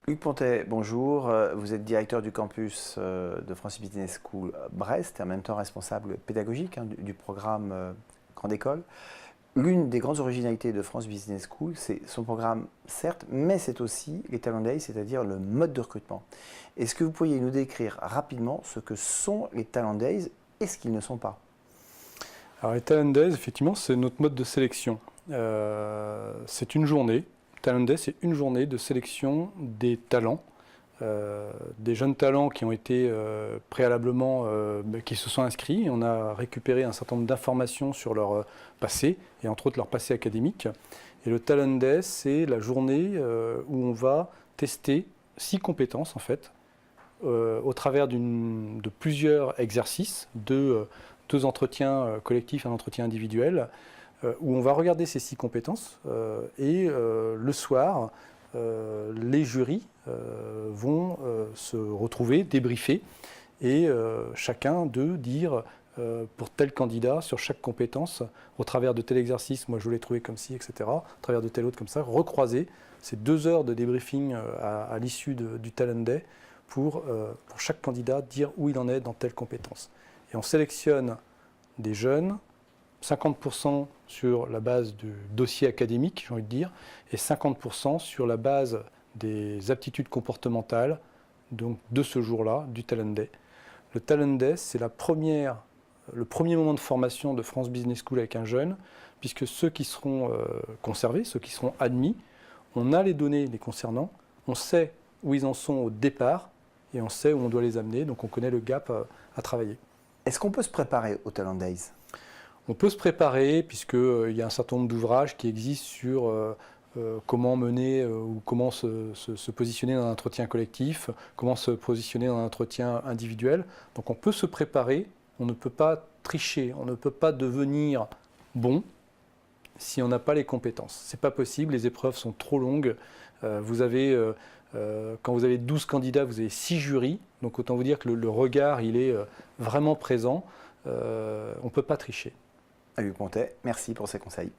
Luc Pontet, bonjour. Vous êtes directeur du campus de France Business School Brest et en même temps responsable pédagogique du programme Grande École. L'une des grandes originalités de France Business School, c'est son programme, certes, mais c'est aussi les Talent Days, c'est-à-dire le mode de recrutement. Est-ce que vous pourriez nous décrire rapidement ce que sont les Talent Days et ce qu'ils ne sont pas? Alors les Talent Days, effectivement, c'est notre mode de sélection. C'est une journée. Talent Day, c'est une journée de sélection des talents, des jeunes talents qui ont été préalablement, qui se sont inscrits. On a récupéré un certain nombre d'informations sur leur passé, et entre autres leur passé académique. Et le Talent Day, c'est la journée où on va tester 6 compétences, en fait, au travers de plusieurs exercices, deux entretiens collectifs, un entretien individuel, où on va regarder ces 6 compétences et le soir, les jurys vont se retrouver, débriefer et chacun d'eux dire pour tel candidat sur chaque compétence, au travers de tel exercice, moi je l'ai trouvé comme ci, etc., au travers de tel autre comme ça, recroiser ces 2 heures de débriefing à l'issue du Talent Day pour chaque candidat dire où il en est dans telle compétence. Et on sélectionne des jeunes, 50% sur la base du dossier académique, j'ai envie de dire, et 50% sur la base des aptitudes comportementales, donc de ce jour-là, du Talent Day. Le Talent Day, c'est le premier moment de formation de France Business School avec un jeune, puisque ceux qui seront conservés, ceux qui seront admis, on a les données les concernant, on sait où ils en sont au départ, et on sait où on doit les amener, donc on connaît le gap à travailler. Est-ce qu'on peut se préparer au Talent Days? On peut se préparer puisqu'il y a un certain nombre d'ouvrages qui existent sur comment mener ou comment se positionner dans un entretien collectif, comment se positionner dans un entretien individuel. Donc on peut se préparer, on ne peut pas tricher, on ne peut pas devenir bon si on n'a pas les compétences. Ce n'est pas possible, les épreuves sont trop longues. Quand vous avez 12 candidats, vous avez 6 jurys, donc autant vous dire que le regard il est vraiment présent. On ne peut pas tricher. Luc Pontet, merci pour ces conseils.